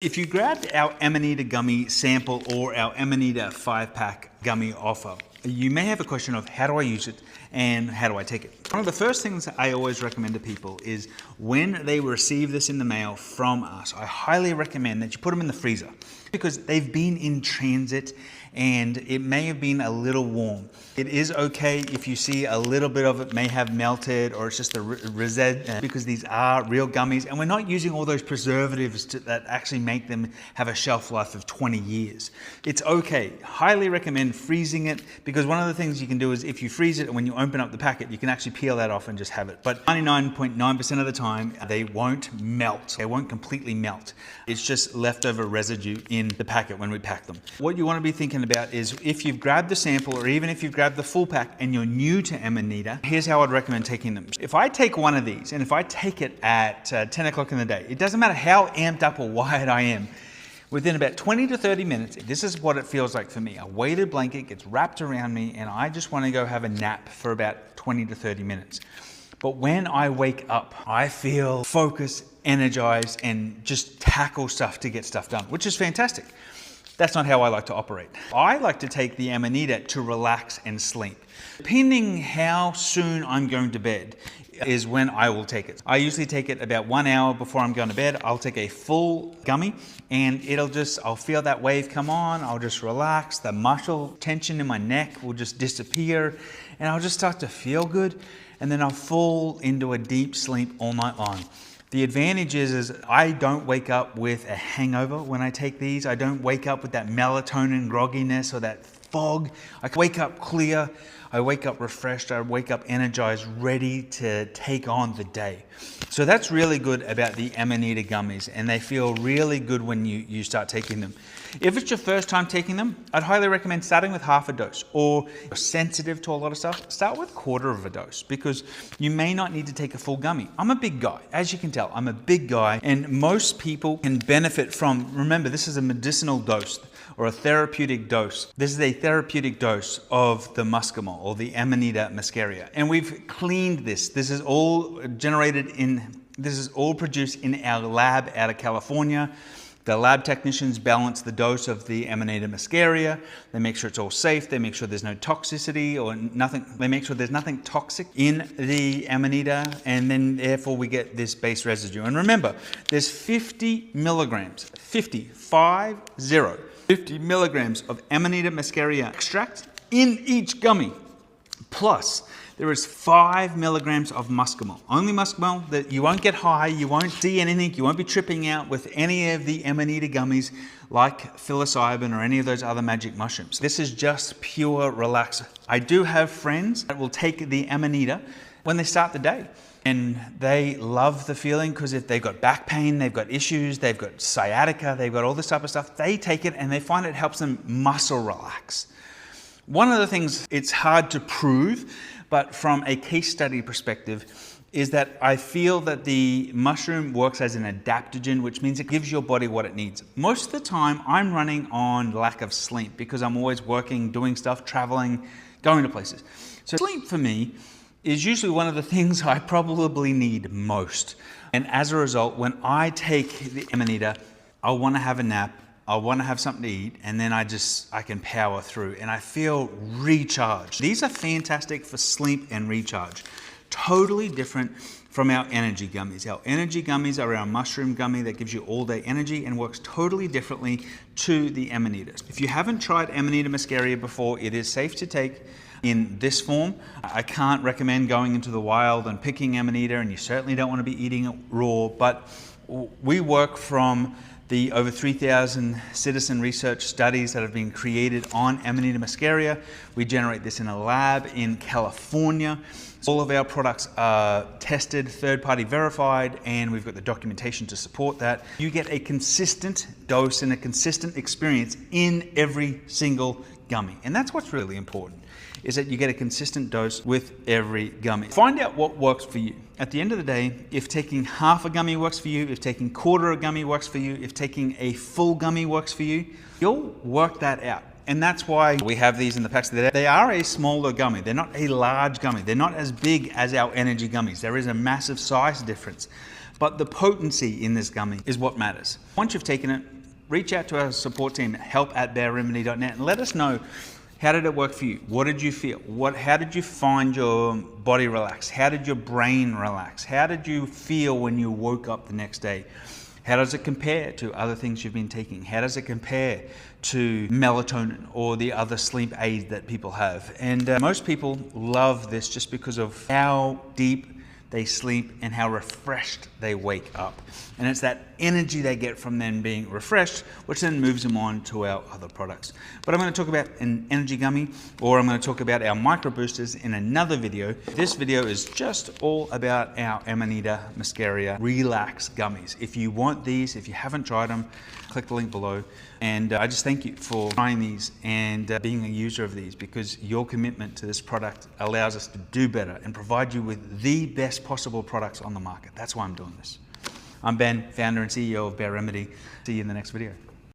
If you grabbed our Amanita gummy sample or our Amanita 5-pack gummy offer, you may have a question of how do I use it and how do I take it? One of the first things I always recommend to people is when they receive this in the mail from us, I highly recommend that you put them in the freezer because they've been in transit and it may have been a little warm. It is okay if you see a little bit of it may have melted or it's just a residue because these are real gummies and we're not using all those preservatives that actually make them have a shelf life of 20 years. It's okay. Highly recommend freezing it because one of the things you can do is if you freeze it and when you open up the packet, you can actually peel that off and just have it. But 99.9% of the time, they won't melt. They won't completely melt. It's just leftover residue in the packet when we pack them. What you want to be thinking about is if you've grabbed the sample or even if you've grabbed the full pack and you're new to Amanita, here's how I'd recommend taking them. If I take one of these and if I take it at 10 o'clock in the day, it doesn't matter how amped up or wired I am, within about 20 to 30 minutes, this is what it feels like for me. A weighted blanket gets wrapped around me and I just want to go have a nap for about 20 to 30 minutes. But when I wake up, I feel focused, energized, and just tackle stuff to get stuff done, which is fantastic. That's not how I like to operate. I like to take the Amanita to relax and sleep. Depending how soon I'm going to bed is when I will take it. I usually take it about 1 hour before I'm going to bed. I'll take a full gummy and I'll feel that wave come on. I'll just relax. The muscle tension in my neck will just disappear and I'll just start to feel good. And then I'll fall into a deep sleep all night long. The advantage is I don't wake up with a hangover when I take these. I don't wake up with that melatonin grogginess or that fog. I wake up clear. I wake up refreshed. I wake up energized, ready to take on the day. So that's really good about the Amanita gummies, and they feel really good when you start taking them. If it's your first time taking them, I'd highly recommend starting with half a dose, or you're sensitive to a lot of stuff, start with 1/4 of a dose because you may not need to take a full gummy. I'm a big guy. As you can tell, I'm a big guy, and most people can benefit from, remember, this is a medicinal dose or a therapeutic dose. This is a therapeutic dose of the muscimol or the Amanita muscaria. And we've cleaned this. This is all produced in our lab out of California. The lab technicians balance the dose of the Amanita muscaria. They make sure it's all safe. They make sure there's no toxicity or nothing. They make sure there's nothing toxic in the Amanita, and then therefore we get this base residue. And remember, there's 50 milligrams, 50 milligrams of Amanita muscaria extract in each gummy. Plus, there is 5 milligrams of muscimol. Only muscimol that you won't get high, you won't see anything, you won't be tripping out with any of the Amanita gummies like psilocybin or any of those other magic mushrooms. This is just pure relaxer. I do have friends that will take the Amanita when they start the day. And they love the feeling because if they've got back pain, they've got issues, they've got sciatica, they've got all this type of stuff, they take it and they find it helps them muscle relax. One of the things it's hard to prove, but from a case study perspective, is that I feel that the mushroom works as an adaptogen, which means it gives your body what it needs. Most of the time, I'm running on lack of sleep because I'm always working, doing stuff, traveling, going to places. So sleep for me is usually one of the things I probably need most. And as a result, when I take the Amanita, I want to have a nap, I want to have something to eat, and then I can power through and I feel recharged. These are fantastic for sleep and recharge. Totally different from our energy gummies. Our energy gummies are our mushroom gummy that gives you all day energy and works totally differently to the Amanita. If you haven't tried Amanita muscaria before, it is safe to take in this form. I can't recommend going into the wild and picking Amanita, and you certainly don't want to be eating it raw, but we work from the over 3,000 citizen research studies that have been created on Amanita muscaria. We generate this in a lab in California. All of our products are tested, third-party verified, and we've got the documentation to support that. You get a consistent dose and a consistent experience in every single gummy. And that's what's really important, is that you get a consistent dose with every gummy. Find out what works for you. At the end of the day, if taking half a gummy works for you, if taking 1/4 a gummy works for you, if taking a full gummy works for you, you'll work that out. And that's why we have these in the packs. They are a smaller gummy. They're not a large gummy. They're not as big as our energy gummies. There is a massive size difference. but the potency in this gummy is what matters. Once you've taken it, reach out to our support team at help@bearremedy.net and let us know, how did it work for you? What did you feel? How did you find your body relax? How did your brain relax? How did you feel when you woke up the next day? How does it compare to other things you've been taking? How does it compare to melatonin or the other sleep aids that people have? And most people love this just because of how deep they sleep and how refreshed they wake up. And it's that energy they get from them being refreshed, which then moves them on to our other products. But I'm going to talk about an energy gummy, or I'm going to talk about our micro boosters in another video. This video is just all about our Amanita muscaria relax gummies. If you want these, if you haven't tried them, click the link below. And I just thank you for trying these and being a user of these, because your commitment to this product allows us to do better and provide you with the best possible products on the market. That's why I'm doing this. I'm Ben, founder and CEO of Bear Remedy. See you in the next video.